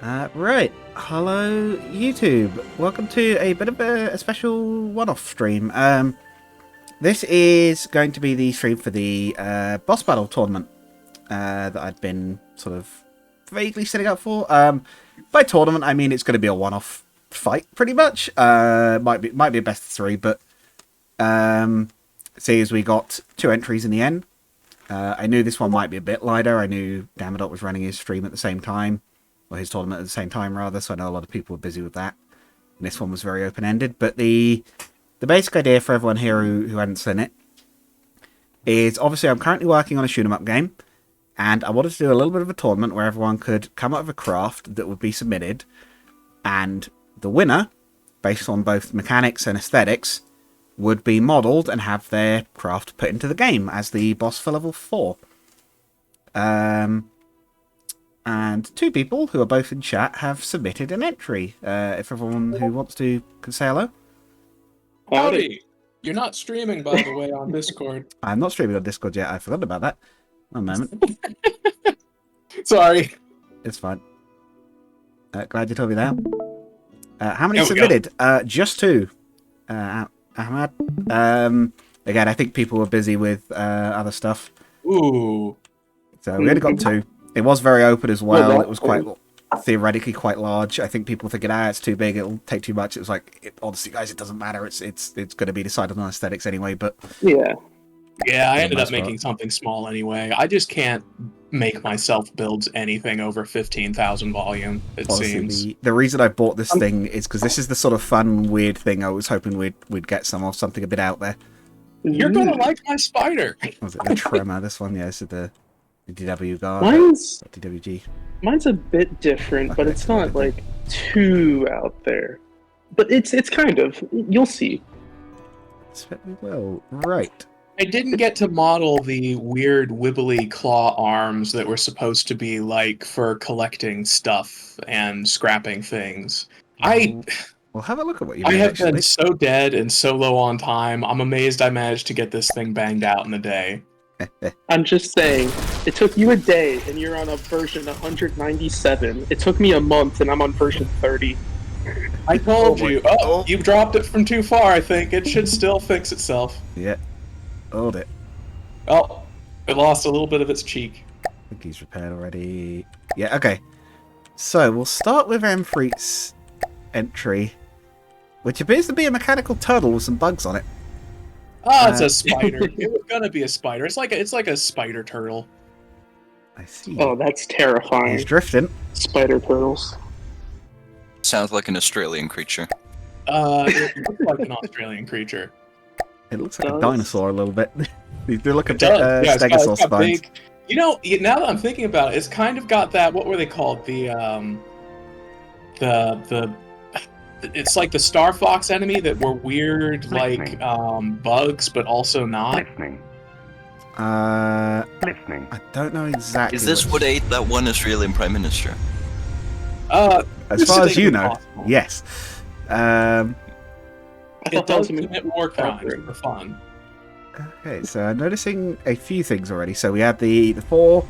Right. Hello, YouTube. Welcome to a bit of a special one-off stream. This is going to be the stream for the boss battle tournament that I'd been sort of vaguely setting up for. By tournament, I mean it's going to be a one-off fight, pretty much. Might be a best of three, but see as we got 2 entries in the end. I knew this one might be a bit lighter. I knew Damadot was running his stream at the same time. Or his tournament at the same time, rather, so I know a lot of people were busy with that. And this one was very open-ended, but the basic idea for everyone here who hadn't seen it is, obviously, I'm currently working on a shoot-'em-up game, and I wanted to do a little bit of a tournament where everyone could come up with a craft that would be submitted, and the winner, based on both mechanics and aesthetics, would be modelled and have their craft put into the game as the boss for level 4. And 2 people, who are both in chat, have submitted an entry. If everyone who wants to can say hello. Howdy! You're not streaming, by the way, on Discord. I'm not streaming on Discord yet. I forgot about that. One moment. Sorry. It's fine. Glad you told me that. How many submitted? Just 2. Ahmad. Again, I think people were busy with other stuff. Ooh. So we only got 2. It was very open as well. It was quite theoretically quite large. I think people thinking, it's too big, it'll take too much. It was like, honestly, guys, it doesn't matter. It's going to be decided on aesthetics anyway. But yeah, I ended up making something small anyway. I just can't make myself build anything over 15,000 volume. It honestly, seems. The reason I bought this thing is because this is the sort of fun, weird thing I was hoping we'd get something a bit out there. You're gonna like my spider. Was it the Tremor? This one, yeah, this is the DW guard. DWG. Mine's a bit different, but it's not like too out there. But it's kind of. You'll see. Well, right. I didn't get to model the weird wibbly claw arms that were supposed to be like for collecting stuff and scrapping things. Well, have a look at what you made. I have been so dead and so low on time. I'm amazed I managed to get this thing banged out in a day. I'm just saying, it took you a day, and you're on a version 197. It took me a month, and I'm on version 30. I told you. Oh, you dropped it from too far, I think. It should still fix itself. Yeah. Hold it. Oh, it lost a little bit of its cheek. I think he's repaired already. Yeah, okay. So, we'll start with Amfreet's entry, which appears to be a mechanical turtle with some bugs on it. Oh, it's a spider. It was gonna be a spider. It's like a spider turtle. I see. Oh, that's terrifying. He's drifting. Spider turtles. Sounds like an Australian creature. It looks like an Australian creature. It looks like a dinosaur a little bit. They look a bit It's stegosaur got spines. big, now that I'm thinking about it, it's kind of got that. What were they called? It's like the Star Fox enemy that were weird, like bugs, but also not. I don't know exactly. Is this what ate that one Australian Prime Minister? As far as you know, possible. yes. It does commit war crimes for fun. Okay, so I'm noticing a few things already. So we have the 4.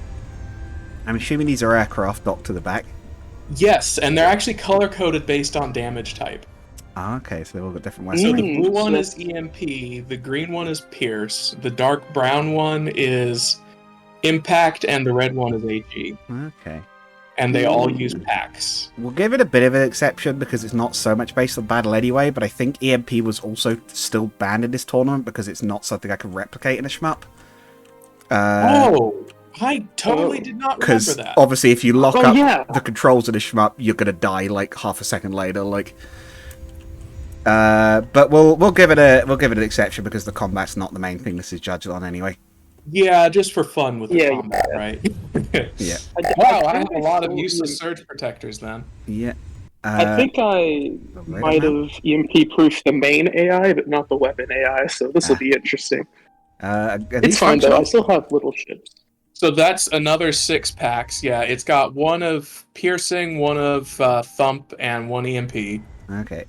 I'm assuming these are aircraft docked to the back. Yes, and they're actually color-coded based on damage type. Okay, so they've all got different So weapons. the blue one is EMP, the green one is Pierce, the dark brown one is Impact, and the red one is AG. Okay. And they all use packs. We'll give it a bit of an exception because it's not so much based on battle anyway, but I think EMP was also still banned in this tournament because it's not something I can replicate in a shmup. I totally did not remember Because that. obviously if you lock up the controls in a shmup, you're going to die like half a second later. But we'll give it an exception because the combat's not the main thing this is judged on anyway. Yeah, just for fun with the combat, right? Yeah. Wow, I have a lot of useless surge protectors then. Yeah. I think I might have EMP-proofed the main AI, but not the weapon AI, so this will be interesting. It's fine, though. I still have little ships. So that's another 6 packs. Yeah, it's got 1 of Piercing, 1 of Thump, and 1 EMP. Okay.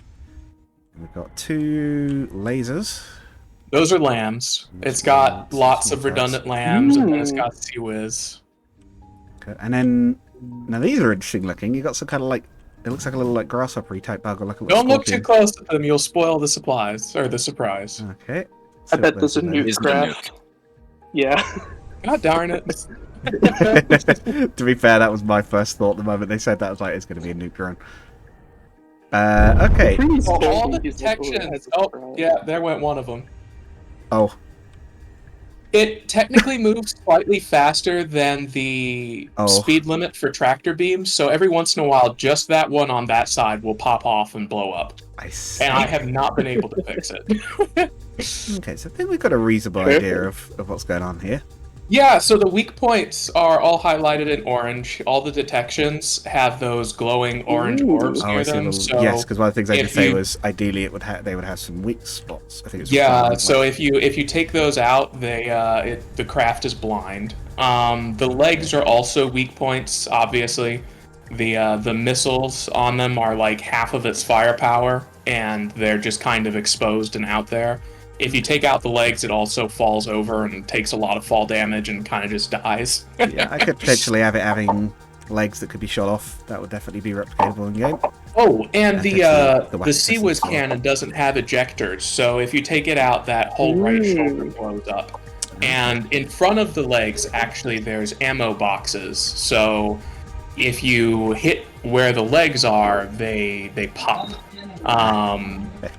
We've got 2 lasers. Those are lambs. It's got lots of redundant lambs, and then it's got Sea Whiz. Okay. And then Now these are interesting looking. You got some kind of like, it looks like a little like grasshopper type bug or like a little Don't look too scorpion. close at them, you'll spoil the supplies, or the surprise. Okay. I bet there's a new. nuke Isn't a craft. Yeah. God darn it. To be fair, that was my first thought the moment they said that. I was like, it's going to be a nuke drone. Okay. All the detections. Oh, yeah, there went one of them. Oh. It technically moves slightly faster than the speed limit for tractor beams, so every once in a while, just that one on that side will pop off and blow up. I see. And I have not been able to fix it. Okay, so I think we've got a reasonable idea of what's going on here. Yeah, so the weak points are all highlighted in orange. All the detections have those glowing orange orbs near them. So yes, because one of the things I did say you- was ideally it would they would have some weak spots. I think it's Yeah, so if you take those out, the craft is blind. The legs are also weak points, obviously. The missiles on them are like half of its firepower, and they're just kind of exposed and out there. If you take out the legs, it also falls over and takes a lot of fall damage and kind of just dies. Yeah, I could potentially have it having legs that could be shot off. That would definitely be replicatable in game. Oh, and the weapon Sea-Wiz systems cannon doesn't have ejectors, so if you take it out, that whole right shoulder blows up. And in front of the legs, actually, there's ammo boxes. So if you hit where the legs are, they pop.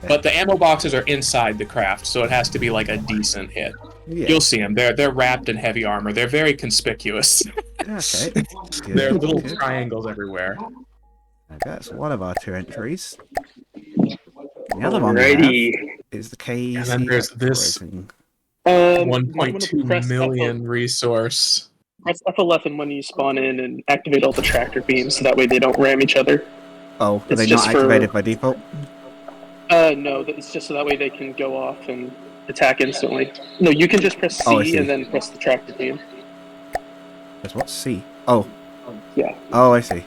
But the ammo boxes are inside the craft, so it has to be like a decent hit. Yeah. You'll see them. They're wrapped in heavy armor. They're very conspicuous. Okay. There are little triangles everywhere. Okay, that's one of our 2 entries. The other one we have is the KC. And then there's this Uprising. 1.2 million resource. Press F11 when you spawn in and activate all the tractor beams, so that way they don't ram each other. Oh, are It's they just not for- activated by default? No, it's just so that way they can go off and attack instantly. No, you can just press C Oh, I see. and then press the tractor beam. There's what? C. Oh. Yeah. Oh, I see.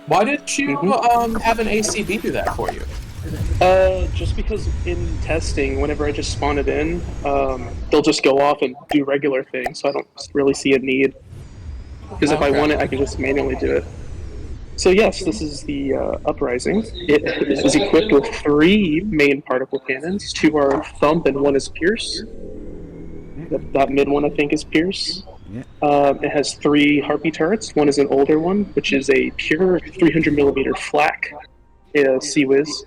Why did you have an ACB do that for you? Just because in testing, whenever I just spawn it in, they'll just go off and do regular things, so I don't really see a need. Because if I want it, I can just manually do it. So yes, this is the Uprising. It is equipped with 3 main particle cannons. 2 are Thump and 1 is Pierce. That mid one, I think, is Pierce. Yeah. It has 3 Harpy turrets. 1 is an older one, which is a pure 300mm flak Sea-Wiz.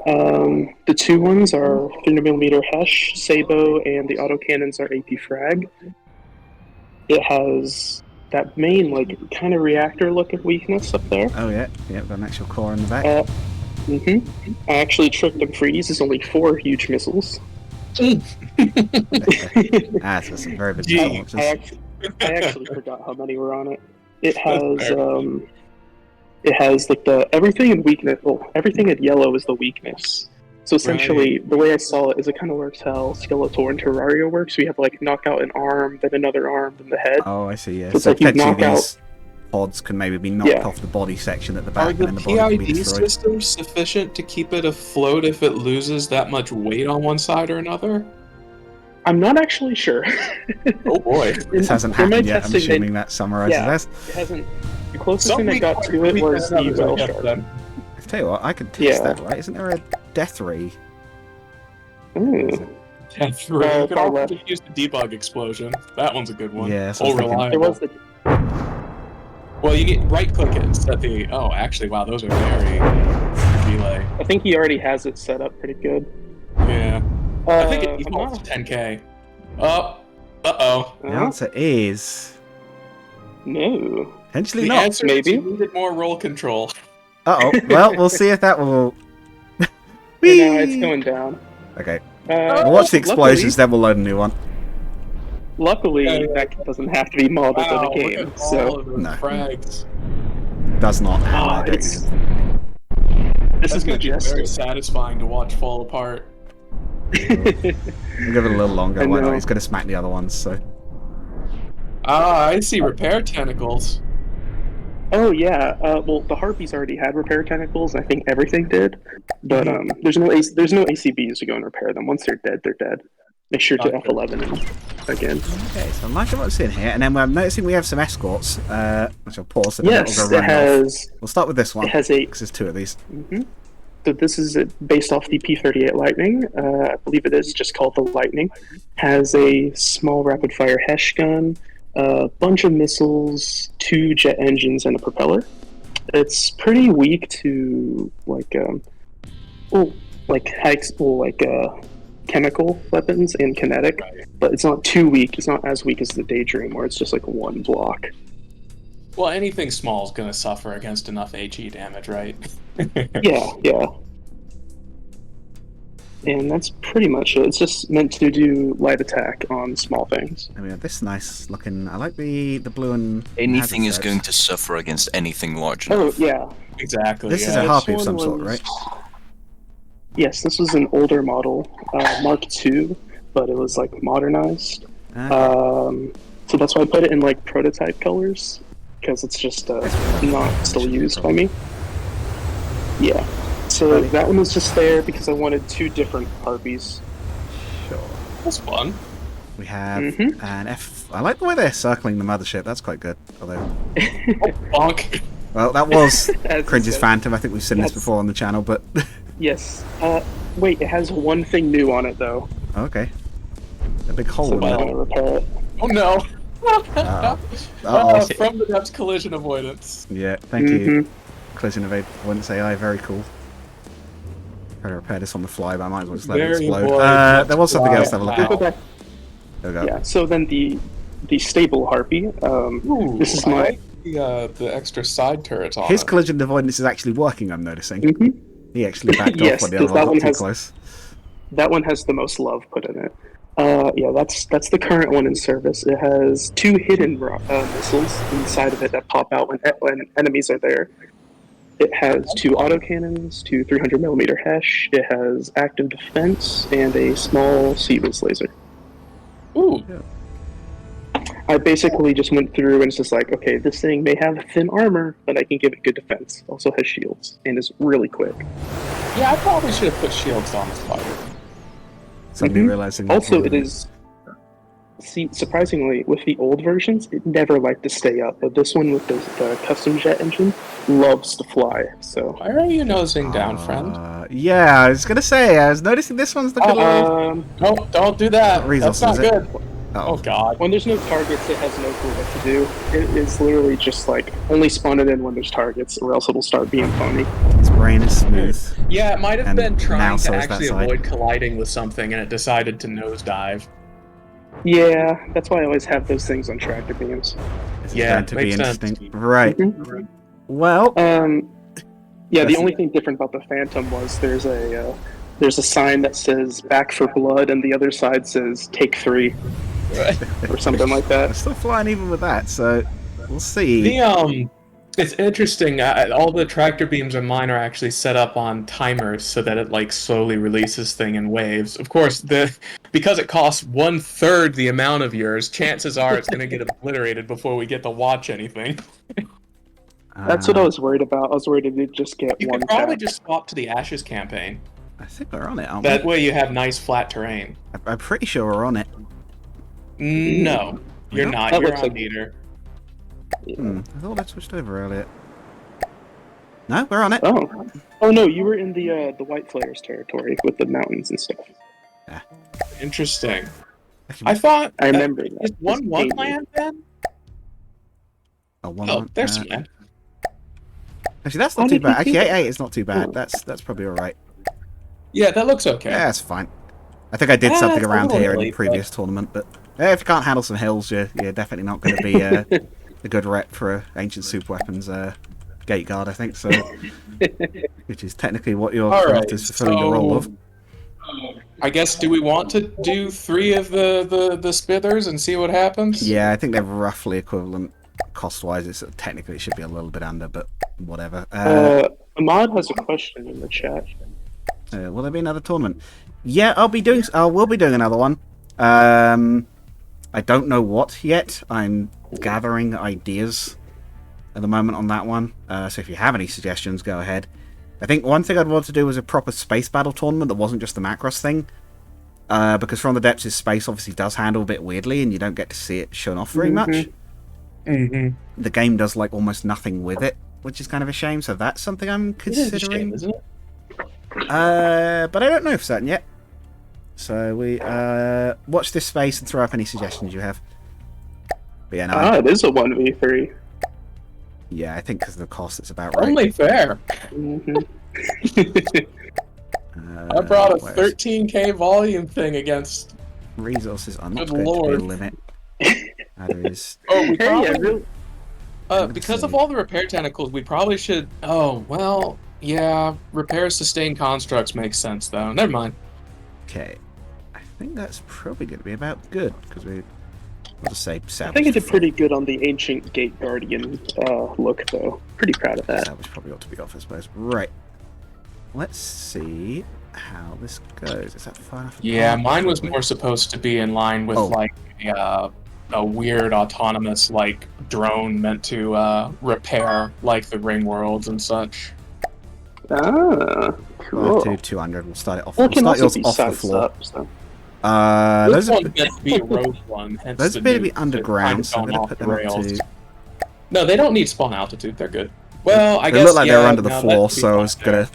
The 2 ones are 300mm Hesh, Sabo, and the autocannons are AP Frag. It has that main, like, kind of reactor looking weakness up there. Oh, yeah. Yeah, got an actual core in the back. I actually tricked them for ease. It's only 4 huge missiles. So some very big launches. I actually forgot how many were on it. It has like everything in weakness. Well, everything in yellow is the weakness. So essentially, the way I saw it is it kind of works how Skeletor and Terraria works. We have like knock out an arm, then another arm, then the head. Oh, I see, yeah. So it's So like you potentially knock these pods can maybe be knocked Yeah. off the body section at the back Are and the then the body can be PID destroyed. systems sufficient to keep it afloat if it loses that much weight on one side or another? I'm not actually sure. Oh boy. This hasn't In my happened yet, I'm testing, assuming that summarizes Yeah. this. It hasn't. The closest thing I got to it was the Well Shark. I tell you what, I could test Yeah. that, right? Isn't there a death ray? Ooh. That's right. You could far also left. just use the debug explosion. That one's a good one. Yeah, so I Oh, was thinking- There reliable. was the. Well, you need right click it and set the. Oh, actually, wow, those are very relay. I think he already has it set up pretty good. Yeah. I think it I'm defaults not- to 10K. Oh. Uh-oh. The answer is No. potentially The not. answer maybe. is you needed more roll control. Uh-oh. Well, we'll see if that will... No, Whee! it's going down. Okay. Uh, We'll watch the explosions, then we'll load a new one. Luckily, Yeah, yeah. that doesn't have to be modded Wow, in look the game. at all So of those No. frags. Does not. Oh, don't it's- use it. this That's is going to be very majestic. satisfying to watch fall apart. We'll give it a little longer. I Why not? know. It's going to smack the other ones, so... Ah, I see repair tentacles. Oh yeah. Well, the Harpies already had repair tentacles. I think everything did, but there's no ACBs to go and repair them. Once they're dead, they're dead. make sure to Gotcha. F11 again. Okay, so I'm liking what I'm seeing here. And then I'm noticing we have some escorts, which I'll pause so Yes, it'll go it running off. has. We'll start with this one, It has a. because there's two of these. So this is based off the P-38 Lightning. I believe it is just called the Lightning. Has a small rapid-fire HESH gun, a bunch of missiles, 2 jet engines, and a propeller. It's pretty weak to chemical weapons and kinetic, but it's not too weak. It's not as weak as the Daydream, where it's just like one block. Well, anything small is going to suffer against enough HE damage, right? Yeah. And that's pretty much it. It's just meant to do light attack on small things. And we have this nice looking. I like the blue and Anything hazard is stripes. going to suffer against anything large Oh, enough. yeah. Exactly. This is yeah. a harpy of one some sort, was- right? Yes, this was an older model, Mark II, but it was like modernized. So that's why I put it in like prototype colors, because it's just not still used by me. Yeah. So that one was just there because I wanted 2 different harpies. Sure. That's fun. We have Mhm. an F. I like the way they're circling the mothership. That's quite good. Although, Bonk. well, that was As you Cringe's said. Phantom. I think we've seen this That's- before on the channel, but Yes. Wait, it has one thing new on it though. okay. A big hole So in I it. want to repair it. Oh no. Uh-oh. From the depths, collision avoidance. Yeah, thank you. Mhm. Collision evade. Wouldn't say I. Very cool. Try to repair this on the fly, but I might as well just let it Very explode. important. There was something else to have a look Wow. at. Go back. There we go. Yeah. So then the stable harpy. Ooh, This is I my. like the extra side turrets on His it. collision avoidance is actually working, I'm noticing. Mhm. He actually backed Yes, off when the other that one one got too has- close. That one has the most love put in it. Yeah, that's the current one in service. It has 2 hidden missiles inside of it that pop out when enemies are there. It has 2 autocannons, 2 300mm HESH. It has active defense and a small Siemens laser. Ooh. I basically just went through and it's just like, okay, this thing may have thin armor, but I can give it good defense. Also has shields and is really quick. Yeah, I probably should have put shields on this fighter. Suddenly Mhm. realizing. Also, it is. See, surprisingly, with the old versions, it never liked to stay up, but this one with the custom jet engine loves to fly. So, Why are you nosing down, friend? Yeah, I was gonna say. I was noticing this one's looking a little. No, don't do that. Resources, That's not is it? good. Oh Oh, god. when there's no targets, it has no clue what to do. It is literally just like only spawn it in when there's targets, or else it'll start being phony. its brain is smooth. Yeah, it might have And been now trying so to is that actually side. avoid colliding with something, and it decided to nosedive. Yeah, that's why I always have those things on tractor beams. This is Yeah, going to be makes sense. interesting. Right. Mhm. Well, Yeah, the Yes. only thing different about the Phantom was there's a sign that says "Back for Blood" and the other side says "Take 3" or something like I'm that. still flying even with that, so we'll see. It's interesting. All the tractor beams on mine are actually set up on timers so that it like slowly releases thing in waves. Of course, because it costs 1/3 the amount of yours, chances are it's going to get obliterated before we get to watch anything. That's what I was worried about. I was worried it would just get You one could probably tap. just swap to the Ashes campaign. I think we're on it, aren't That we? way you have nice flat terrain. I'm pretty sure we're on it. No, you're Nope. not. That You're looks on like- meter. I thought I switched over earlier. No, we're on it. Oh no, you were in the White Flares territory with the mountains and stuff. Interesting. I thought. I remember that. Is It's 1-1 painful. land then? One, Oh, one, there's some land. Actually, that's How not too did you bad. do Actually, that? 8 is not too bad. Oh. That's probably all right. Yeah, that looks okay. Yeah, that's fine. I think I did something it's a around little here in early, the previous tournament, but if you can't handle some hills, you're definitely not going to be a good rep for ancient super weapons gate guard, I think. So, which is technically what your All craft right, is fulfilling the role of. I guess, do we want to do 3 of the spithers and see what happens? Yeah, I think they're roughly equivalent cost-wise. It's technically it should be a little bit under, but whatever. Ahmad has a question in the chat. Will there be another tournament? Yeah, I will be doing another one. I don't know what yet. I'm gathering ideas at the moment on that one. So if you have any suggestions, go ahead. I think one thing I'd want to do was a proper space battle tournament that wasn't just the Macross thing. because From the Depths is space obviously does handle a bit weirdly, and you don't get to see it shown off very much. Mm-hmm. The game does like almost nothing with it, which is kind of a shame. So that's something I'm considering. It is a shame, isn't it? But I don't know for certain yet. So we watch this space and throw up any suggestions you have. But yeah, no, it is a 1v3. yeah, I think because of the cost, it's about right. Only fair. I brought a where's 13k volume thing against. resources are not Good going to be lord. a limit. That is. Oh, we Hey, probably, I really... because of all the repair tentacles, we probably should. Oh well, yeah. Repair sustained constructs makes sense though. Never mind. Okay, I think that's probably going to be about good because we. I'll just say I salvage. think it did for pretty good on the Ancient Gate Guardian look, though. Pretty proud of that. salvage probably ought to be off, I suppose. Right. Let's see how this goes. Is that far enough? Yeah, apart? mine was Probably. more supposed to be in line with Oh. like a weird autonomous like drone meant to repair like the ring worlds and such. Ah, cool. 200. We'll start it off. Well, We'll it can start also yours be off the sized floor. up, so. Those This are one's meant to be a rogue one. Hence those the appear to be nukes. They're underground, kind of so I'm gone going to off put the them up rails. to. No, they don't need spawn altitude. They're good. Well, I They guess look like yeah, they were under the no, floor, that should be so I fine was there. gonna.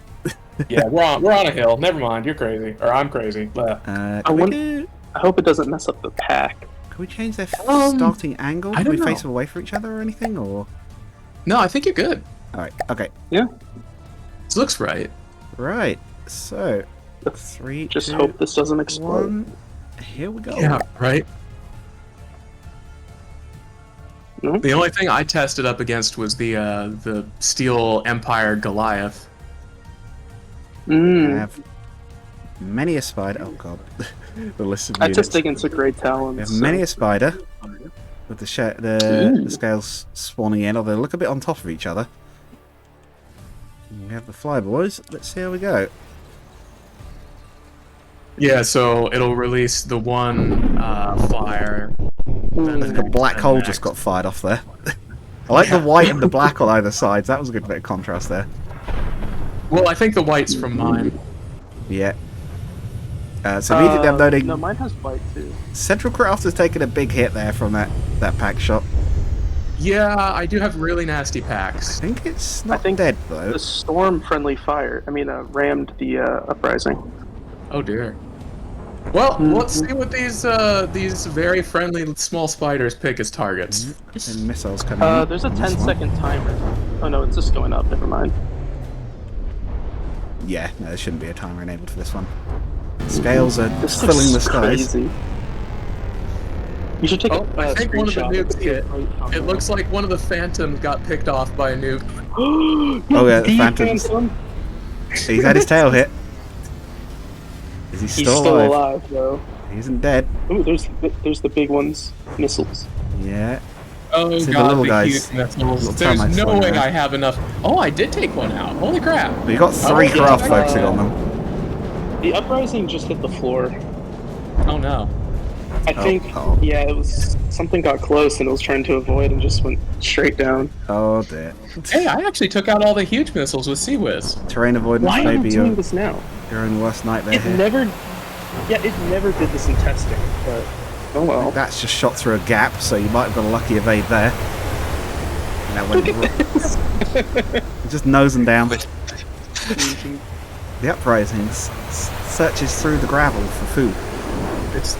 Yeah, we're on a hill. Never mind. You're crazy, or I'm crazy. Blah. Can we want- do? I hope it doesn't mess up the pack. Can we change their Um, starting angle? I Can we don't face know. them away from each other or anything? Or No, I think you're good. all right, okay, This looks right. right. So 3, Just 2, hope this doesn't explode. 1. Here we go. right. No? The only thing I tested up against was the Steel Empire Goliath. I have many a spider. Oh god, the list of I units. just against a Great We Talon. have so- many a spider with the Ooh. scales spawning in, although they look a bit on top of each other. And we have the flyboys. Let's see how we go. Yeah, so it'll release the one flyer. The black And hole next. just got fired off there. I like the white and the black on either side. That was a good bit of contrast there. Well, I think the white's from mine. Yeah. So immediately I'm noting No, mine has white too. Central Craft has taken a big hit there from that pack shot. Yeah, I do have really nasty I packs. think it's not think dead though. The storm friendly fire. Rammed the uprising. Oh dear. Well, let's see what these very friendly small spiders pick as targets. And missiles coming in. There's a on this 10-second timer. Oh no, it's just going up. Never mind. one. Yeah, no, there shouldn't be a timer enabled for this one. Scales are This filling the looks skies. crazy. You should take Oh, a I think one of the screenshot. nukes hit. It looks like one of the phantoms got picked off by a nuke. Oh yeah, the phantoms. He's had his tail hit. Is he He's still still alive? alive, though. He isn't dead. Ooh, there's the big ones. Missiles. Yeah. Oh See, the god, little the guys, huge missiles. little There's termites no flying way around. I have enough. Oh, I did take one out. Holy crap. But you got 3 yeah, craft I- focusing on them. The uprising just hit the floor. Oh no. I think, oh. yeah, it was something got close and it was trying to avoid and just went straight down. Oh dear. Hey, I actually took out all the huge missiles with Sea-Wiz. Terrain avoidance Why may are you be doing your, this now? your own worst nightmare It here. never did this in testing, but oh well. That's just shot through a gap, so you might have got a lucky evade there. And that went just nosing down. The uprising searches through the gravel for food. It's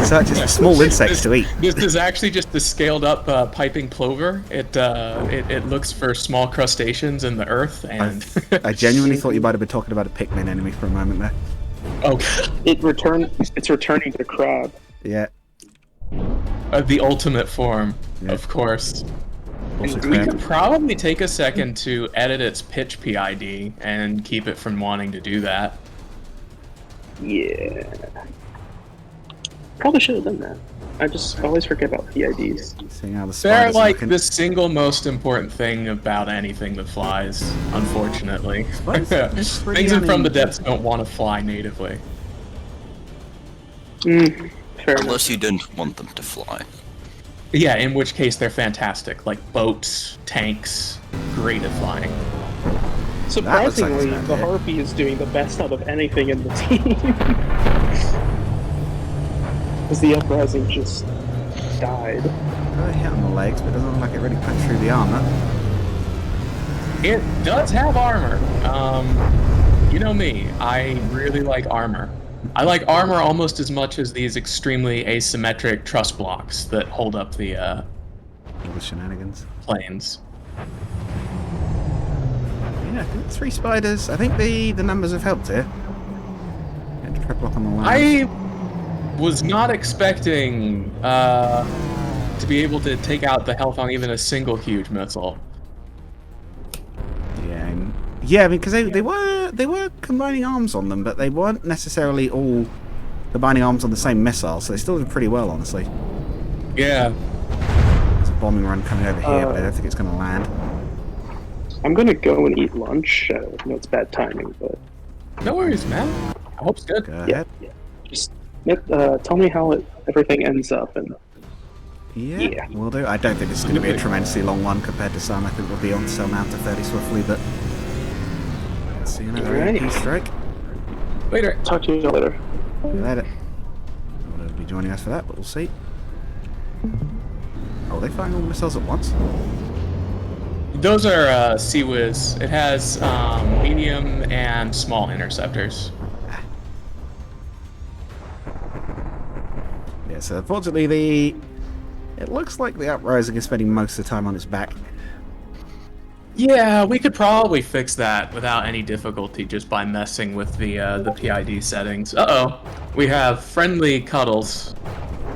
Searches for small insects to eat. This is actually just the scaled up piping plover. It looks for small crustaceans in the earth and. I genuinely thought you might have been talking about a Pikmin enemy for a moment there. Oh, It's returning to crab. Yeah. the ultimate form, Yeah. of course. Also We crab. could probably take a second to edit its pitch PID and keep it from wanting to do that. Yeah. Probably should have done that. I just always forget about PIDs. Seeing how the They're spiders are like looking. the single most important thing about anything that flies, unfortunately. Spiders are pretty Things in From the uneven. Depths don't want to fly natively. Fair enough. Unless you don't want them to fly. Yeah, in which case they're fantastic, like boats, tanks, great at flying. Surprisingly, That looks like it's the bad, yeah. Harpy is doing the best out of anything in the team. Because the uprising just died. Really hit on the legs, but it doesn't look like it really punched through the armor. It does have armor. You know me, I really like armor. I like armor almost as much as these extremely asymmetric truss blocks that hold up the All the shenanigans. planes. Yeah, I think 3 spiders. I think the numbers have helped here. Get a triple up on the line. I was not expecting to be able to take out the health on even a single huge missile. Yeah, I mean, because they were combining arms on them, but they weren't necessarily all combining arms on the same missile, so they still did pretty well, honestly. Yeah. There's a bombing run coming over here, but I don't think it's going to land. I'm gonna go and eat lunch. I know it's bad timing, but No worries, man. I hope it's good. Go ahead. yeah. Just tell me how everything ends up, and Yeah, we'll do. I don't think this is going to be a tremendously long one compared to some. I think we'll be on Sel Quinta fairly swiftly, but let's see another Alright. AP strike. Later. talk to you later. Later. Will be joining us for that, but we'll see. Oh, are they firing all the missiles at once? Those are Sea-Wiz. It has medium and small interceptors. Yeah, so unfortunately it looks like the Uprising is spending most of the time on its back. Yeah, we could probably fix that without any difficulty just by messing with the PID settings. Uh-oh. We have friendly cuddles.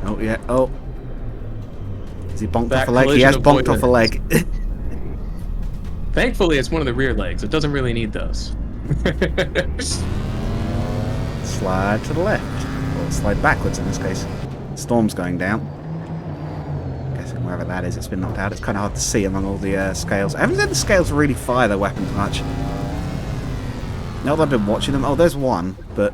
Oh, yeah. Oh. Has he bonked That off a leg? He collision has bonked off a avoidance. leg. Thankfully, it's one of the rear legs. It doesn't really need those. Slide to the left. Or slide backwards in this case. Storm's going down. Guessing wherever that is, it's been knocked out. It's kind of hard to see among all the scales. I haven't seen the scales really fire their weapons much. Not that I've been watching them. Oh, there's one, but...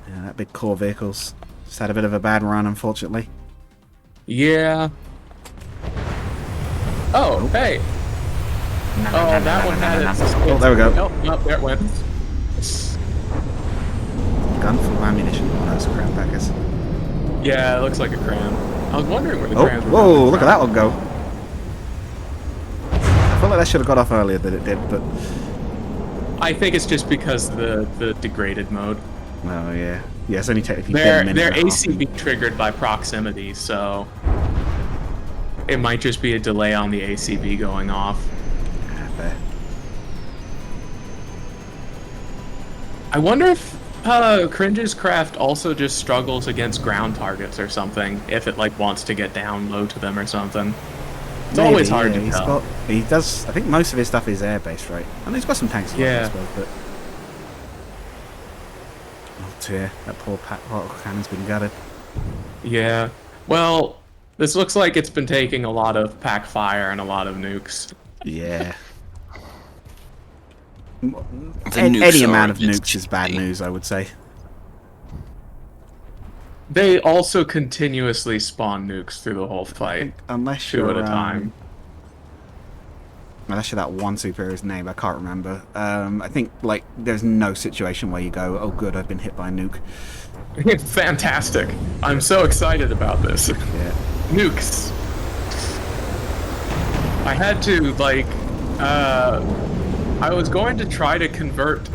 yeah, that big core vehicle's just had a bit of a bad run, unfortunately. Yeah. Oh, hey. Oh, that one had it. Oh, there we go. Oh, no, there it went. Gun full of ammunition. Oh, that's a crap packers. Yeah, it looks like a cram. I was wondering where the Oh, crams were. whoa, coming look at from. that one go. I feel like that should have got off earlier than it did, but... I think it's just because the degraded mode. oh, yeah. Yeah, it's only technically been a They're minute and a half. ACB triggered by proximity, so it might just be a delay on the ACB going off. Ah, fair. I wonder if Cringe's craft also just struggles against ground targets or something, if it like wants to get down low to them or something. It's Maybe, always hard yeah, to he's tell. he does. I think most of his stuff is air-based, right? I mean, he's got some tanks as well, Yeah. I suppose, but... oh dear, that poor particle cannon's been gutted. Yeah. Well, this looks like it's been taking a lot of pack fire and a lot of nukes. Yeah. The Any nukes amount are of nukes is bad XP. news, I would say. They also continuously spawn nukes through the whole fight, Unless two you're... at a time. Unless you're that one superior's name, I can't remember. I think, like, there's no situation where you go, oh good, I've been hit by a nuke. It's fantastic. I'm so excited about this. Yeah. Nukes. I had to, like, I was going to try to convert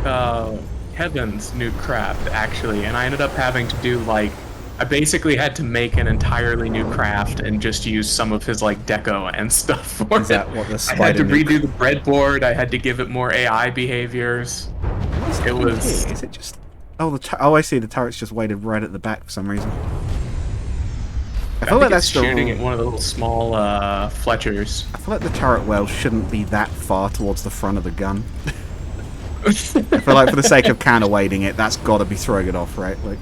Heaven's nuke craft, actually, and I ended up having to do, like, I basically had to make an entirely new craft and just use some of his, like, deco and stuff for Is that what the I had to spider nuke- redo the breadboard, I had to give it more AI behaviors. It was... Is it just... oh, oh, I see, the turret's just weighted right at the back for some reason. I feel like think that's it's the... shooting at one of the little small Fletchers. I feel like the turret well shouldn't be that far towards the front of the gun. I feel like for the sake of counterweighting it, that's got to be throwing it off, right? Like,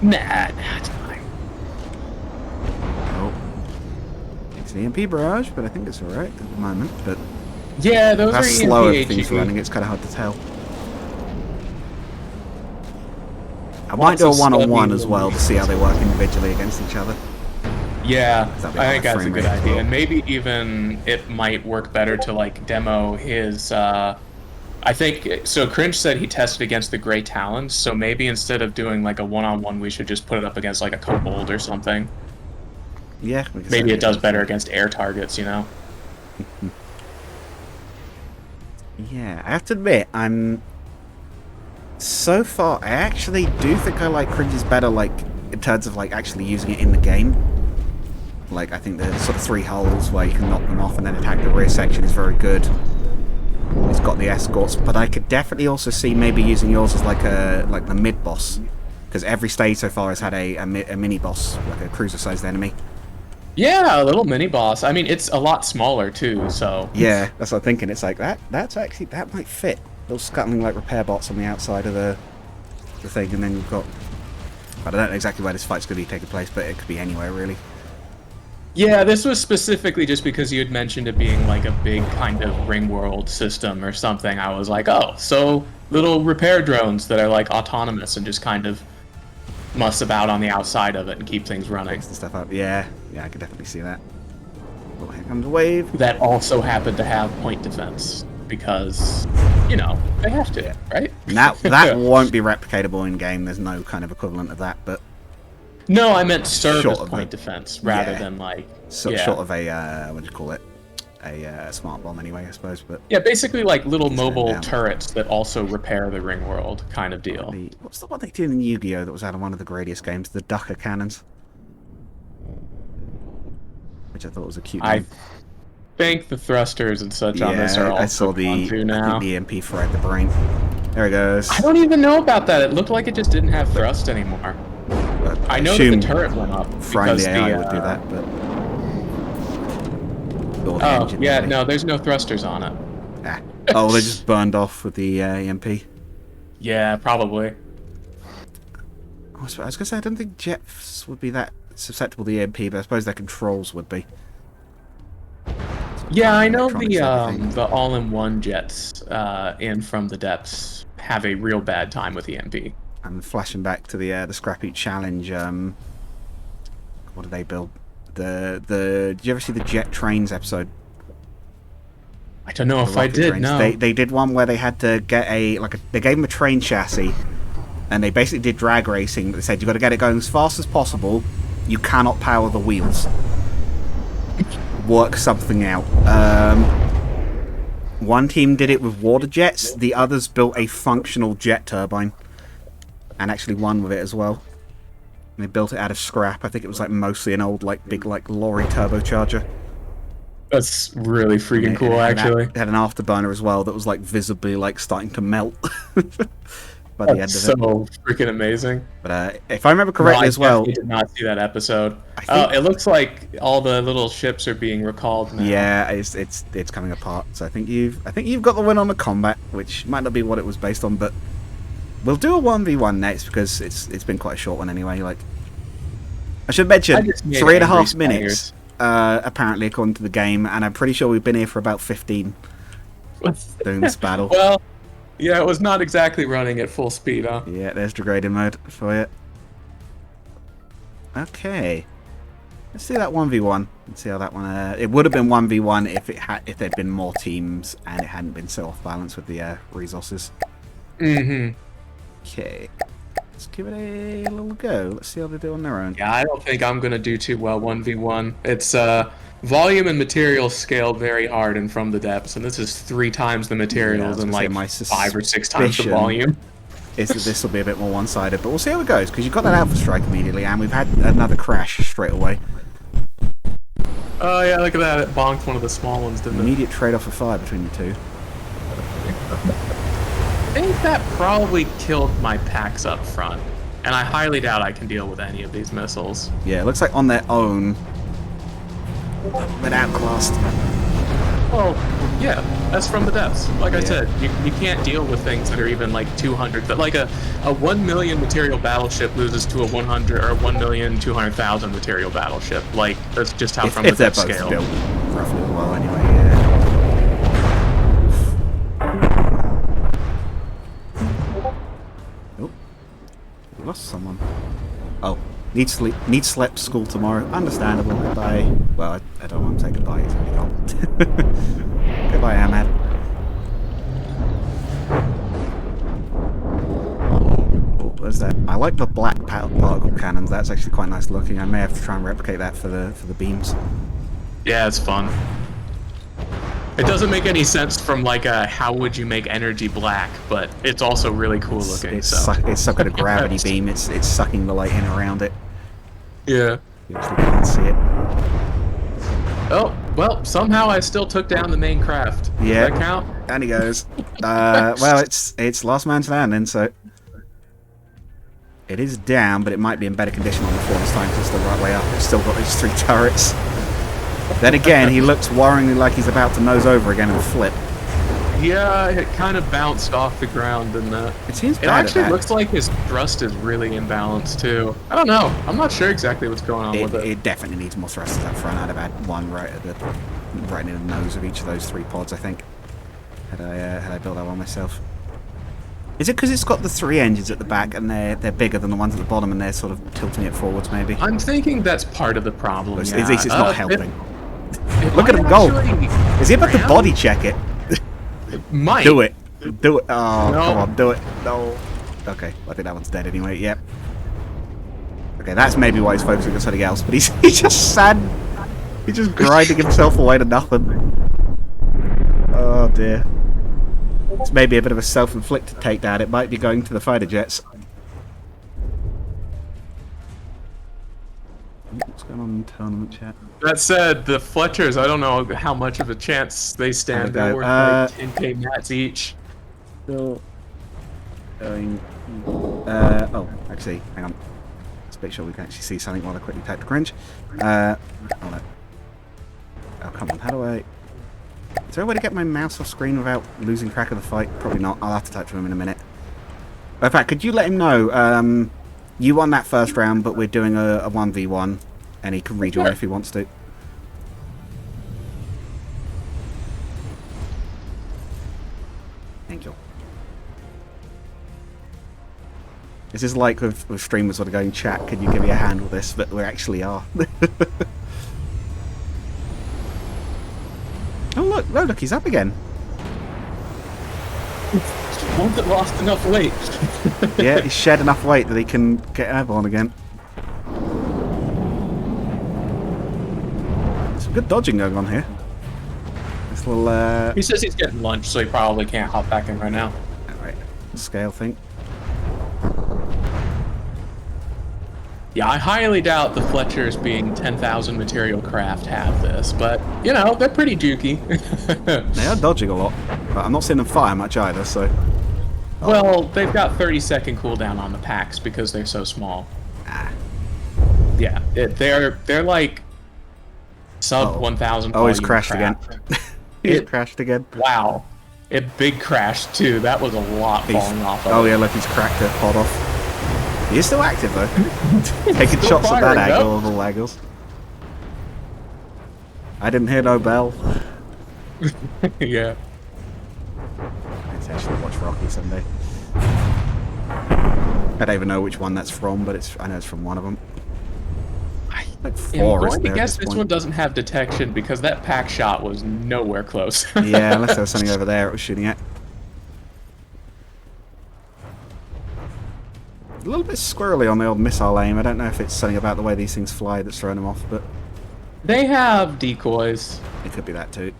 Nah, it's fine. oh, it's an EMP barrage, but I think it's alright at the moment. But Yeah, those how are slow EMP everything's HE. running, it's kind of hard to tell. I Lots might do a of one-on-one stubby as well to see how they work individually against each other. Yeah, That'd be I high think that's a frame good rate as idea. well. And maybe even it might work better to like demo his I think so. Cringe said he tested against the Grey Talons, so maybe instead of doing like a one-on-one, we should just put it up against like a kobold or something. Yeah, Maybe it does better against air targets, you know. Yeah, I have to admit, so far, I actually do think I like Cringe's better, like, in terms of, like, actually using it in the game. Like, I think the sort of 3 hulls where you can knock them off and then attack the rear section is very good. It's got the escorts, but I could definitely also see maybe using yours as, like, the mid-boss. Because every stage so far has had a mini-boss, like a cruiser-sized enemy. Yeah, a little mini-boss. I mean, it's a lot smaller, too, so... Yeah, that's what I'm thinking. It's like, that might fit. Little scuttling, like, repair bots on the outside of the thing, and then you've got... I don't know exactly where this fight's going to be taking place, but it could be anywhere, really. Yeah, this was specifically just because you had mentioned it being, like, a big kind of ring world system or something. I was like, oh, so little repair drones that are, like, autonomous and just kind of muss about on the outside of it and keep things running. Fix the stuff up. Yeah, I could definitely see that. Oh, here comes a wave. That also happened to have point defense because, you know, they have to, right? Now that won't be replicatable in game. There's no kind of equivalent of that, but no, I meant serve short as of point defense rather than like short of a what do you call it? A smart bomb, anyway, I suppose. But yeah, basically like little mobile turrets that also repair the ring world kind of deal. What's the one they did in Yu-Gi-Oh that was out of one of the Gradius games? The Ducker cannons, which I thought was a cute name. I think the thrusters and such on this are also I saw the EMP fried the brain. There it goes. I don't even know about that. It looked like it just didn't have thrust anymore. I know that the turret went up frying because the AI would do that, but oh yeah, no, there's no thrusters on it. Ah. Oh, they just burned off with the EMP. Yeah, probably. I was going to say, I don't think jets would be that susceptible to the EMP, but I suppose their controls would be. Yeah, I know the all-in-one jets in From the Depths have a real bad time with EMP. And flashing back to the Scrappy Challenge, what did they build? Did you ever see the Jet Trains episode? I don't know if I did. Trains? No. They did one where they had to get they gave them a train chassis, and they basically did drag racing. But they said you've got to get it going as fast as possible. You cannot power the wheels. Work something out. One team did it with water jets. The others built a functional jet turbine, and actually won with it as well. And they built it out of scrap. I think it was like mostly an old big lorry turbocharger. That's really freaking cool, actually. It had an afterburner as well that was like visibly starting to melt by the end of it. So freaking amazing. But if I remember correctly as well, I did not see that episode. It looks like all the little ships are being recalled now. Yeah, it's coming apart. So I think you've got the win on the combat, which might not be what it was based on, but we'll do a 1v1 next because it's been quite a short one anyway. Like I should mention, 3.5 minutes. Apparently, according to the game, and I'm pretty sure we've been here for about 15 doing this battle. Well, yeah, it was not exactly running at full speed, huh? Yeah, there's degrading mode for you. Okay, let's do that 1v1 and see how that one. It would have been 1v1 if there'd been more teams and it hadn't been so off balance with the resources. Mm-hmm. Okay. Let's give it a little go. Let's see how they do on their own. Yeah, I don't think I'm going to do too well 1v1. It's volume and materials scaled very hard and From the Depths, and this is 3 times the materials and like 5 or 6 times the volume. Is that this will be a bit more one-sided, but we'll see how it goes, because you've got that Alpha Strike immediately, and we've had another crash straight away. Oh yeah, look at that. It bonked one of the small ones, didn't it? Immediate trade-off of fire between the two. I think that probably killed my packs up front, and I highly doubt I can deal with any of these missiles. Yeah, it looks like on their own, they're outclassed. Oh, yeah, that's From the Depths. Like I said, you can't deal with things that are even like 200. But like a 1 million material battleship loses to a 100 or 1,200,000 material battleship. Like that's just how From the Depths scale. Built roughly well anyway. Yeah. Lost someone. Oh, need sleep school tomorrow. Understandable. Goodbye. Well, I don't want to say goodbye. He's already gone. Goodbye, Ahmed. set. I like the black particle cannons. That's actually quite nice looking. I may have to try and replicate that for the beams. Yeah, it's fun. It doesn't make any sense from like a how would you make energy black, but it's also really cool looking. It's stuck at a gravity beam. It's sucking the light in around it. Yeah. You actually can't see it. Oh, well, somehow I still took down the main craft. Yeah. Does that count? And he goes. Well, it's last man standing, so it is down, but it might be in better condition on the floor this time because it's the right way up. It's still got those 3 turrets. Then again, he looks worryingly like he's about to nose over again and flip. Yeah, it kind of bounced off the ground, and It seems it bad actually at that. looks like his thrust is really imbalanced too. I don't know. I'm not sure exactly what's going on with it. It definitely needs more thrusters up front. I'd have had one right in the nose of each of those 3 pods, I think. Had I built that one myself. Is it because it's got the 3 engines at the back and they're bigger than the ones at the bottom and they're sort of tilting it forwards, maybe? I'm thinking that's part of the problem. At Yeah. least it's not helping. It Look at might him go! actually Is he about to ram? body check it? It might. Do it! Do it! Oh, No. come on, do it! No! Okay, I think that one's dead anyway, yep. Okay, that's maybe why he's focusing on something else, but he's just sad. He's just grinding himself away to nothing. Oh dear. It's maybe a bit of a self-inflicted takedown. It might be going to the fighter jets. What's going on in tournament chat? That said, the Fletchers, I don't know how much of a chance they stand. There They're we worth go. like 10k mats each. Still going. Oh, actually, hang on. Let's make sure we can actually see something while I quickly type the cringe. Oh, no. Oh, come on. How do I? Is there a way to get my mouse off screen without losing track of the fight? Probably not. I'll have to touch him in a minute. In fact, could you let him know? You won that first round, but we're doing a 1v1, and he can rejoin if he wants to. Thank you. This is like with streamers sort of going, chat, can you give me a hand with this? But we actually are. Oh look, he's up again. One that lost enough weight. Yeah, he's shed enough weight that he can get airborne again. Some good dodging going on here. This little He says he's getting lunch, so he probably can't hop back in right now. alright, scale thing. Yeah, I highly doubt the Fletchers being 10,000 material craft have this, but, you know, they're pretty dooky. They are dodging a lot, but I'm not seeing them fire much either, so... Well, they've got 30-second cooldown on the packs because they're so small. Ah. Yeah, they're like sub 1,000. Oh, he's crashed again. He's It- crashed again. Wow. It big crashed too. That was a lot falling off of. Oh yeah, look, he's cracked a pod off. He is still active though. Taking Still shots at that firing, angle of all angles. I didn't hear no bell. Yeah. Let's actually watch Rocky someday. I don't even know which one that's from, but I know it's from one of them. Like I'm 4, going isn't to there, at guess this point? one doesn't have detection because that pack shot was nowhere close. Yeah, unless there was something over there it was shooting at. A little bit squirrely on the old missile aim. I don't know if it's something about the way these things fly that's throwing them off, but They have decoys. it could be that too.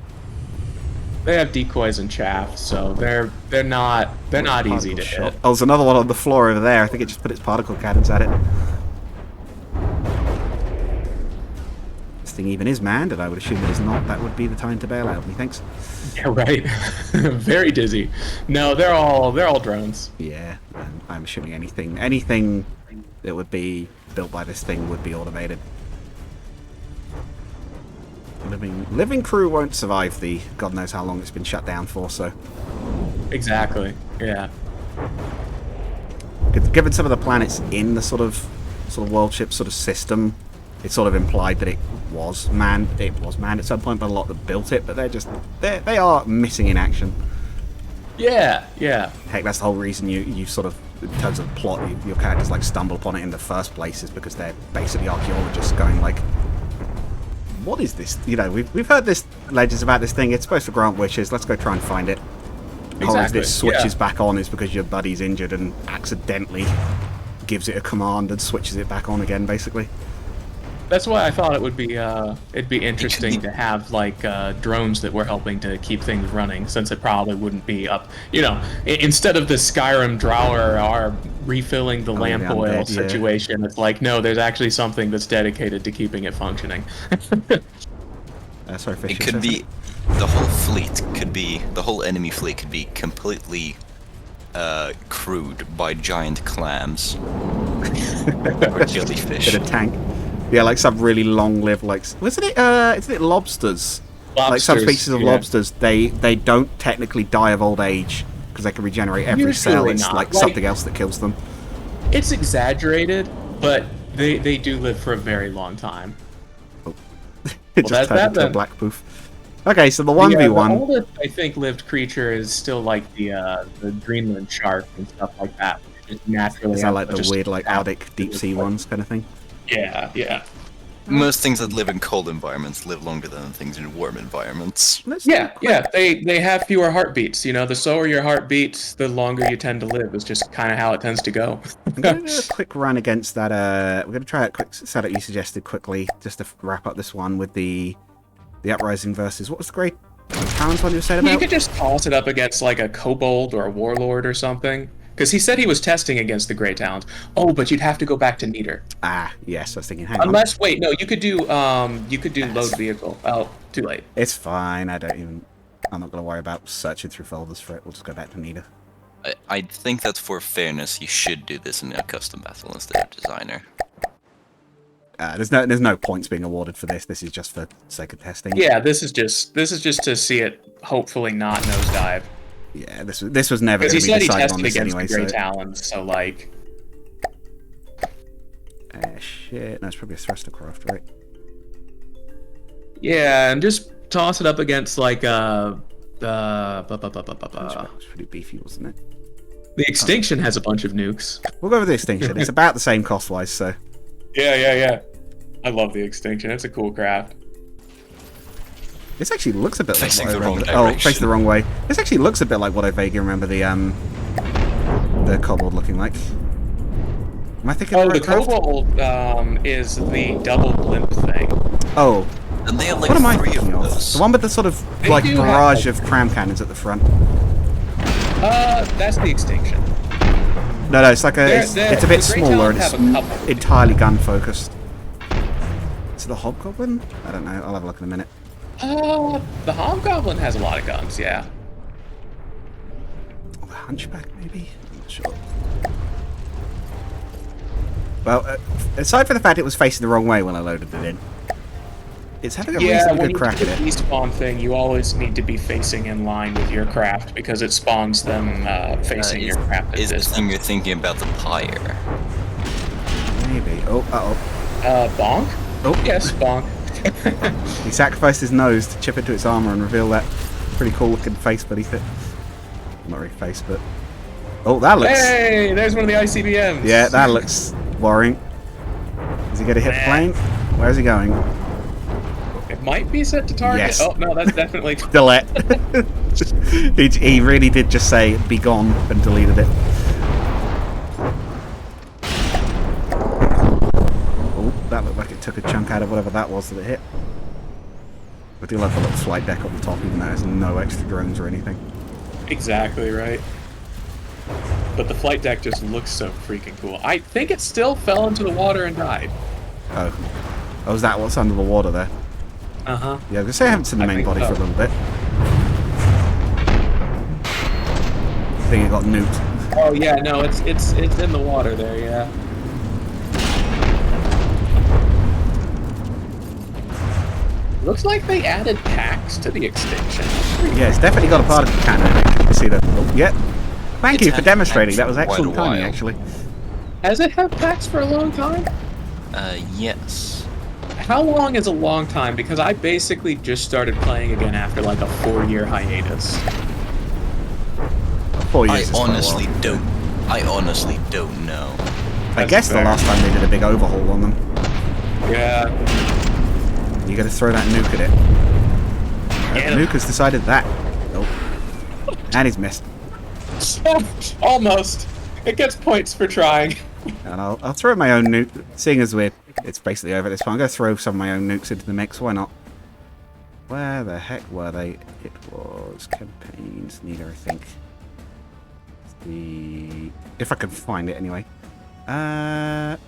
They have decoys and chaff, so they're not easy Particle to shot. hit. Oh, there's another one on the floor over there. I think it just put its particle cannons at it. This thing even is manned, and I would assume it is not. That would be the time to bail out, methinks. Yeah, right. Very dizzy. No, they're all drones. Yeah, I'm assuming anything that would be built by this thing would be automated. Living crew won't survive the God knows how long it's been shut down for, so... Exactly. Yeah. Given some of the planets in the sort of world ship sort of system, it sort of implied that it was manned. It was manned at some point by a lot that built it, but they are missing in action. Yeah. Yeah. Heck, that's the whole reason you sort of, in terms of plot, your characters like stumble upon it in the first place is because they're basically archaeologists going like, what is this? You know, we've heard this legends about this thing. It's supposed to grant wishes. Let's go try and find it. The whole reason Exactly, it switches yeah. back on is because your buddy's injured and accidentally gives it a command and switches it back on again, basically. That's why I thought it would be it'd be interesting to have like drones that were helping to keep things running, since it probably wouldn't be up. You know, instead of the Skyrim Drower are refilling the lamp yeah, oil undead, yeah. situation, it's like no, there's actually something that's dedicated to keeping it functioning. Sorry, Fish. It could be the whole enemy fleet could be completely crewed by giant clams or jellyfish. Bit of tank. Yeah, like some really long-lived, like isn't it lobsters? Like some species of lobsters, they don't technically die of old age because they can regenerate every cell. It's like something else that kills them. It's exaggerated, but they do live for a very long time. It just turned into a black poof. Okay, so the 1v1. The oldest, I think, lived creature is still like the Greenland shark and stuff like that. Just naturally. Is that like the weird, like Arctic deep sea ones kind of thing? Yeah, yeah. Most things that live in cold environments live longer than things in warm environments. Yeah. They have fewer heartbeats. You know, the slower your heart beats, the longer you tend to live. It's just kind of how it tends to go. I'm going to do a quick run against that. We're going to try a quick setup you suggested quickly, just to wrap up this one with the Uprising versus... What was the Great Talons one you said about? You could just toss it up against, like, a Kobold or a Warlord or something. Because he said he was testing against the Grey Talons. Oh, but you'd have to go back to Neater. Ah, yes, I was thinking, hang on. Unless, wait, no, you could do load vehicle. Oh, too late. It's fine, I'm not going to worry about searching through folders for it. We'll just go back to Neater. I think that for fairness, you should do this in a custom battle instead of designer. There's no points being awarded for this. This is just for sake of testing. Yeah, this is just to see it hopefully not nosedive. Yeah, this was never going to be decided on this against anyway. The Grey Talons, so like. Shit. No, it's probably a thruster craft, right? Yeah, and just toss it up against like That was pretty beefy, wasn't it? The Extinction has a bunch of nukes. We'll go with the Extinction. It's about the same cost-wise, so. Yeah. I love the Extinction. It's a cool craft. This actually looks a bit like Facing what I the wrong remember. Oh, direction. facing the wrong way. This actually looks a bit like what I vaguely remember the Kobold looking like. Am I thinking of the right craft? Kobold is the double blimp thing. Oh. And they have like What am I 3 thinking of of? those. The one with the sort of They like do have, barrage like- of cram cannons at the front. That's the Extinction. No, it's like it's a bit the Grey smaller and Talons it's have a couple. entirely gun focused. Is it the Hobgoblin? I don't know. I'll have a look in a minute. The Hobgoblin has a lot of guns, yeah. Oh, the Hunchback, maybe? I'm not sure. Well, aside from the fact it was facing the wrong way when I loaded it in, it's having a reasonably when good crack you at do it. the despawn thing, you always need to be facing in line with your craft because it spawns them facing your craft at Is the distance. thing you're thinking about the pyre? Maybe. Oh, Bonk? Oh. Yes, bonk. He sacrificed his nose to chip into its armor and reveal that pretty cool looking face beneath it. Not really face, but... Oh, that looks... Hey, there's one of the ICBMs. Yeah, that looks worrying. Is he going to hit the plane? Where's he going? It might be set to target. Yes. Oh, no, that's definitely... Delete. he really did just say, be gone, and deleted it. Oh, that looked like it took a chunk out of whatever that was that it hit. I do love the little flight deck on the top, even though there's no extra drones or anything. Exactly right. But the flight deck just looks so freaking cool. I think it still fell into the water and died. Oh. Oh, is that what's under the water there? Uh-huh. Yeah, I was going to say I haven't seen the I main think body so. for a little bit. I think it got nuked. Oh, yeah, no, it's in the water there, yeah. Looks like they added packs to the Extinction. Yeah, it's definitely got a particle cannon in it. You can see that. Oh, yeah. Thank It's you for had demonstrating. That packs was for quite a excellent timing, while. actually. Has it had packs for a long time? Yes. How long is a long time? Because I basically just started playing again after like a 4-year hiatus. 4 years I is quite a honestly while. don't. I honestly don't know. I That's guess the fair. last time they did a big overhaul on them. Yeah. You gotta throw that nuke at it. Get The him. nuke has decided that. Nope. And he's missed. Almost. It gets points for trying. And I'll throw my own nuke, seeing as it's basically over at this point. I'm going to throw some of my own nukes into the mix, why not? Where the heck were they? It was campaigns, neither, I think. If I can find it anyway. But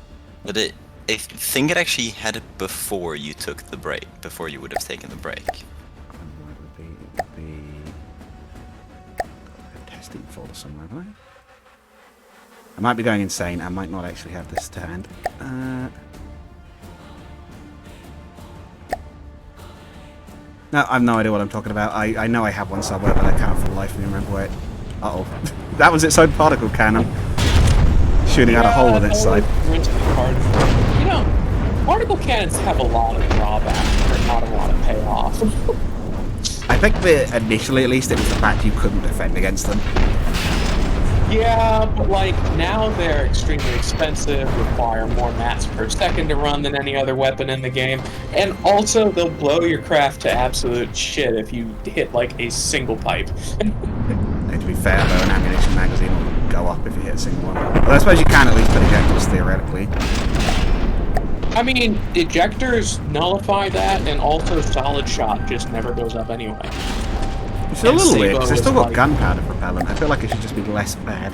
I think it actually had it before you took the break, before you would have taken the break. It would be a testing folder somewhere, right? I might be going insane. I might not actually have this to hand. No, I have no idea what I'm talking about. I know I have one somewhere, but I can't for the life of me remember where it... Uh-oh. That was its own particle cannon. Shooting out a hole on its side. You know, particle cannons have a lot of drawbacks, but not a lot of payoff. I think that initially, at least, it was the fact you couldn't defend against them. Yeah, but like now they're extremely expensive, require more mats per second to run than any other weapon in the game, and also they'll blow your craft to absolute shit if you hit like a single pipe. To be fair, though, an ammunition magazine will go up if you hit a single one. But I suppose you can at least put ejectors, theoretically. I mean, ejectors nullify that, and also solid shot just never goes up anyway. It's a little weird, because it's still got gunpowder propellant. I feel like it should just be less bad.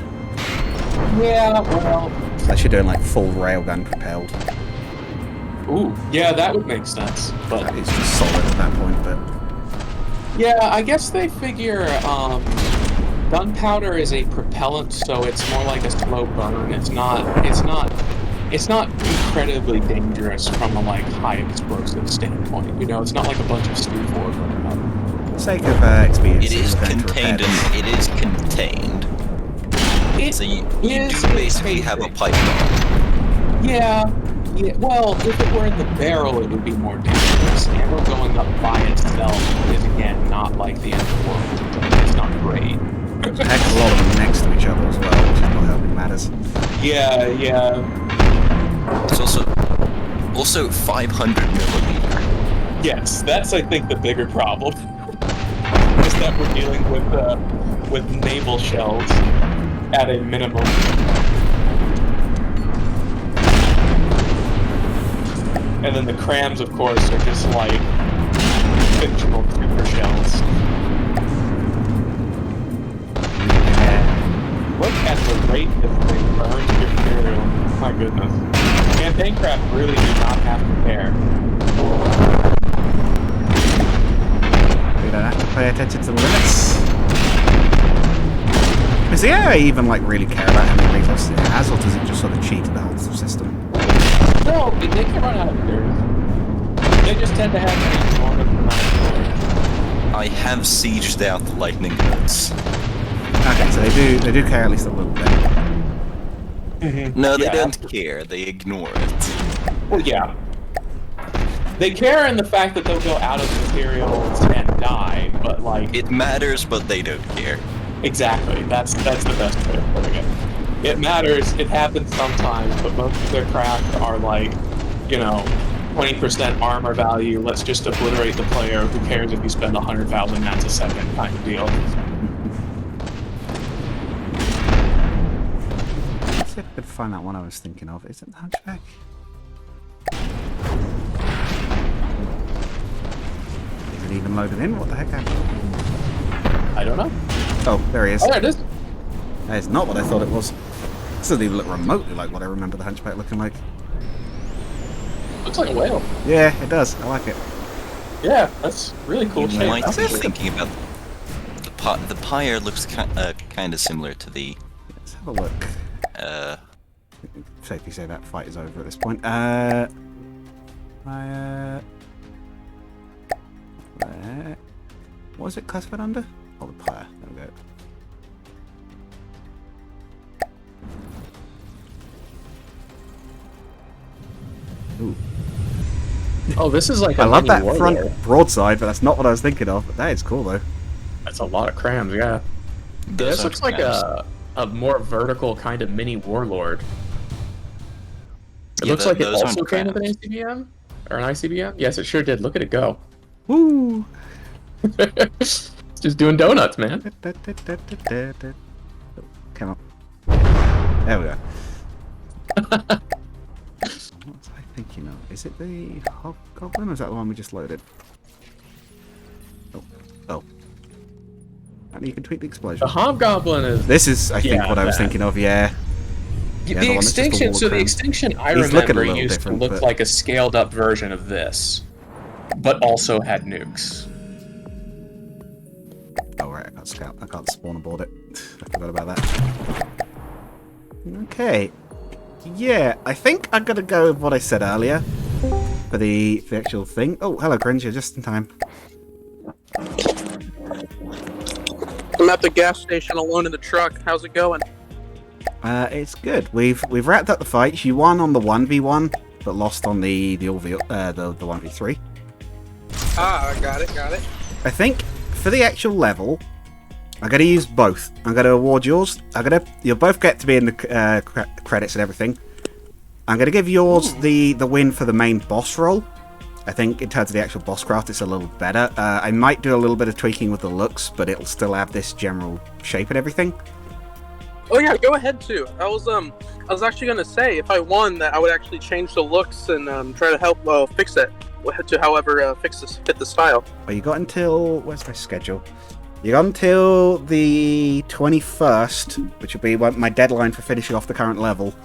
Yeah, well... Unless you're doing, like, full railgun propelled. Ooh, yeah, that would make sense, but... It's just solid at that point, but... Yeah, I guess they figure, gunpowder is a propellant, so it's more like a slow burn. It's not incredibly dangerous from a, like, high explosive standpoint. You know, it's not like a bunch of stew forward running up. For the sake of experience, It is contained and it is contained. So you do basically have a pipe bomb. Yeah, well, if it were in the barrel, it would be more dangerous. Ammo going up by itself is, again, not like the end of the world. It's not great. There's a heck of a lot of them next to each other as well, which is not helping matters. Yeah. It's also 500 millimeter. Yes, that's, I think, the bigger problem. Is that we're dealing with naval shells at a minimum. And then the crams, of course, are just like fictional super shells. Look at the rate this thing burns your material. My goodness. Campaign craft really do not have to care. We don't have to pay attention to the limits. Is the AI even, like, really care about how many resources it has, or does it just sort of cheat the whole system? No, they can run out of materials. They just tend to have an enormous amount of storage. I have sieged out the lightning bolts. Okay, so they do care at least a little bit. No, they Yeah. don't care. They ignore it. Well, yeah. They care in the fact that they'll go out of materials and die, but like... It matters, but they don't care. Exactly. That's the best way of putting it. It matters, it happens sometimes, but most of their craft are like, you know, 20% armor value, let's just obliterate the player, who cares if you spend 100,000 mats a second kind of deal. Let's see if I could find that one I was thinking of. Is it the Hunchback? Is it even loaded in? What the heck happened? I don't know. Oh, there he is. Oh, there it is. That is not what I thought it was. This doesn't even look remotely like what I remember the Hunchback looking like. Looks like a whale. Yeah, it does. I like it. Yeah, that's really cool You shape. might be That's- thinking about the pyre looks kind of similar to the Let's have a look. Safely say that fight is over at this point. Where? What was it classified under? Oh, the pyre. There we go. Ooh. Oh, this is like I a love mini that warlord. front broadside, but that's not what I was thinking of. But that is cool, though. That's a lot of crams, yeah. Those This are looks like crams. a more vertical kind of mini warlord. It Yeah, looks like it those aren't also came with an crams. ACBM? Or an ICBM? Yes, it sure did. Look at it go. Woo! It's just doing donuts, man. Come on. There we go. What was I thinking of? Is it the Hobgoblin or is that the one we just loaded? Oh. Oh. And you can tweak the explosion. The Hobgoblin is... This is, I think, Yeah, what I was that. thinking of, yeah. Yeah, The one that's just a extinction, wall of so the crown. extinction I He's looking a remember little used to different, look but- like a scaled up version of this, but also had nukes. Oh, right, I can't spawn aboard it. I forgot about that. Okay. Yeah, I think I'm going to go with what I said earlier for the actual thing. Oh, hello, Cringe, you're just in time. I'm at the gas station alone in the truck. How's it going? It's good. We've wrapped up the fights. You won on the 1v1, but lost on the 1v3. Ah, I got it. I think for the actual level, I'm going to use both. I'm going to award yours. You'll both get to be in the credits and everything. I'm going to give yours the win for the main boss role. I think in terms of the actual boss craft, it's a little better. I might do a little bit of tweaking with the looks, but it'll still have this general shape and everything. Oh yeah, go ahead too. I was actually gonna say if I won that I would actually change the looks and try to help fix it to however fit the style. Well, you got until... Where's my schedule? You got until the 21st, which will be my deadline for finishing off the current level.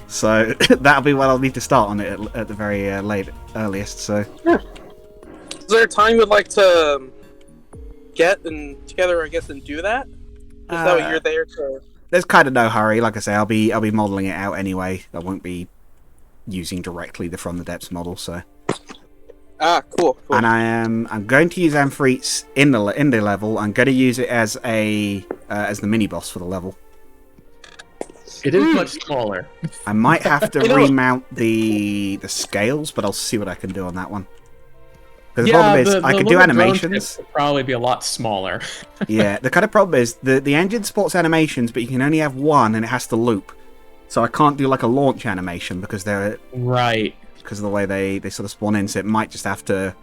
So that'll be when I'll need to start on it at the very earliest. So Is there a time you would like to get together, I guess, and do that? Is that what you're there to? there's kind of no hurry. Like I say, I'll be modelling it out anyway. I won't be using directly the From the Depths model. So. Ah, cool. And I'm going to use Amphiretes in the level. I'm going to use it as the mini boss for the level. It is much smaller. I might have to remount the scales, but I'll see what I can do on that one. Because the problem is, I can do animations. Would probably be a lot smaller. Yeah, the kind of problem is the engine supports animations, but you can only have one, and it has to loop. So I can't do like a launch animation because they're right. Because of the way they sort of spawn in. So it might just have to.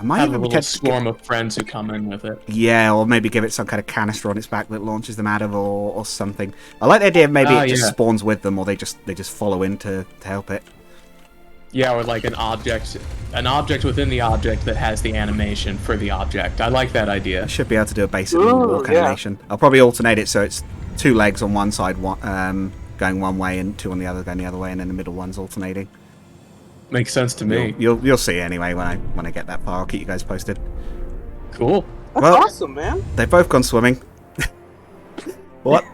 I might have even a little swarm of friends who come in with it. Yeah, or maybe give it some kind of canister on its back that launches them out of, or something. I like the idea of maybe it just spawns with them, or they just follow in to help it. Yeah, or like an object within the object that has the animation for the object. I like that idea. I should be able to do a basic walk animation. I'll probably alternate it so it's 2 legs on one side, going one way, and 2 on the other going the other way, and then the middle one's alternating. Makes sense to me. You'll see anyway when I get that far. I'll keep you guys posted. Cool. That's awesome, man. They've both gone swimming. What?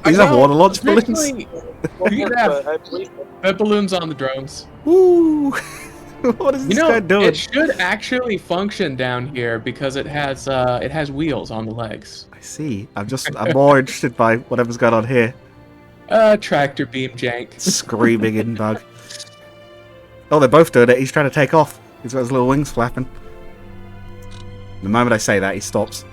These are water launch balloons. That balloon's on the drones. Woo! What is this guy doing? It should actually function down here because it has wheels on the legs. I see. I'm more interested by whatever's going on here. Tractor beam jank. Screaming in bug. Oh, they're both doing it. He's trying to take off. He's got his little wings flapping. The moment I say that, he stops.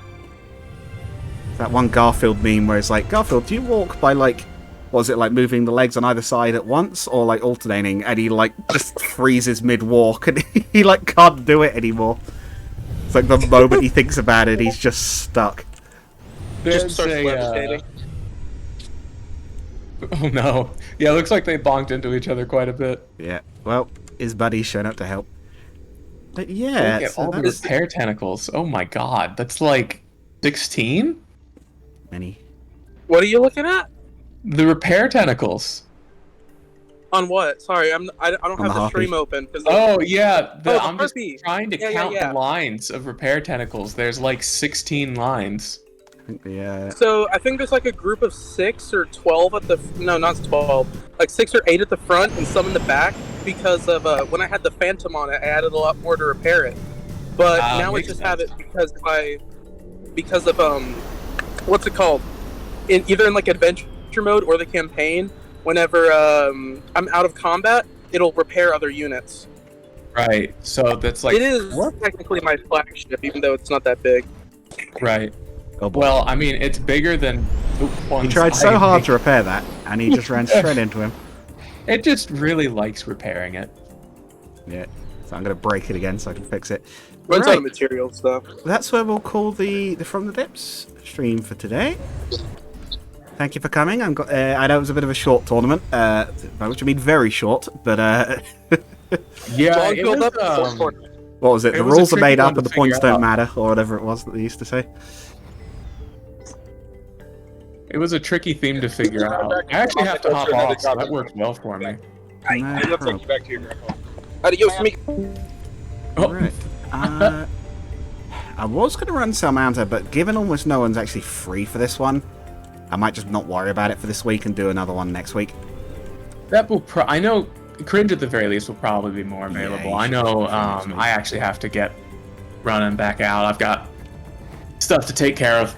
That one Garfield meme where it's like, Garfield, do you walk by like, was it like moving the legs on either side at once or like alternating? And he like just freezes mid-walk and he like can't do it anymore. It's like the moment he thinks about it, he's just stuck. Just starts levitating. Oh no. Yeah, it looks like they bonked into each other quite a bit. Yeah, well, his buddy's shown up to help. But yeah, look at all the repair tentacles. Oh my god, that's like 16? Many. What are you looking at? The repair tentacles. On what? Sorry, I don't have the stream open. Oh yeah, I'm just harpy. trying to count the lines of repair tentacles. There's like 16 lines. Yeah. So I think there's like a group of 6 or 12 at the not 12, like 6 or 8 at the front and some in the back because of when I had the Phantom on it, I added a lot more to repair it. But now I just have it because of what's it called? Either in like adventure mode or the campaign. Whenever I'm out of combat, it'll repair other units. Right. So that's like it is technically my flagship, even though it's not that big. Right. Well, I mean, it's bigger than the ones. He tried so hard to repair that, and he just ran straight into him. It just really likes repairing it. Yeah. So I'm going to break it again so I can fix it. Runs out of materials, though. That's where we'll call the From the Depths stream for today. Thank you for coming. I know it was a bit of a short tournament, by which I mean very short, but Yeah, Long it build was, up before tournament. what was it? It The was a rules are tricky made one up to and the points figure don't out. matter, or whatever it was that they used to say. It was a tricky theme to figure out. I actually have to hop off, so that worked well for me. No problem. back to your grandpa. Adios, amigo. Oh, Right. I was going to run Salmanta, but given almost no one's actually free for this one, I might just not worry about it for this week and do another one next week. that will. I know Cringe at the very least will probably be more available. you I should know. be free next week. I actually have to get running back out. I've got stuff to take care of.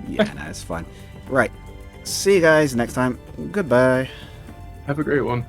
Yeah, no, it's fine. Right. See you guys next time. Goodbye. Have a great one.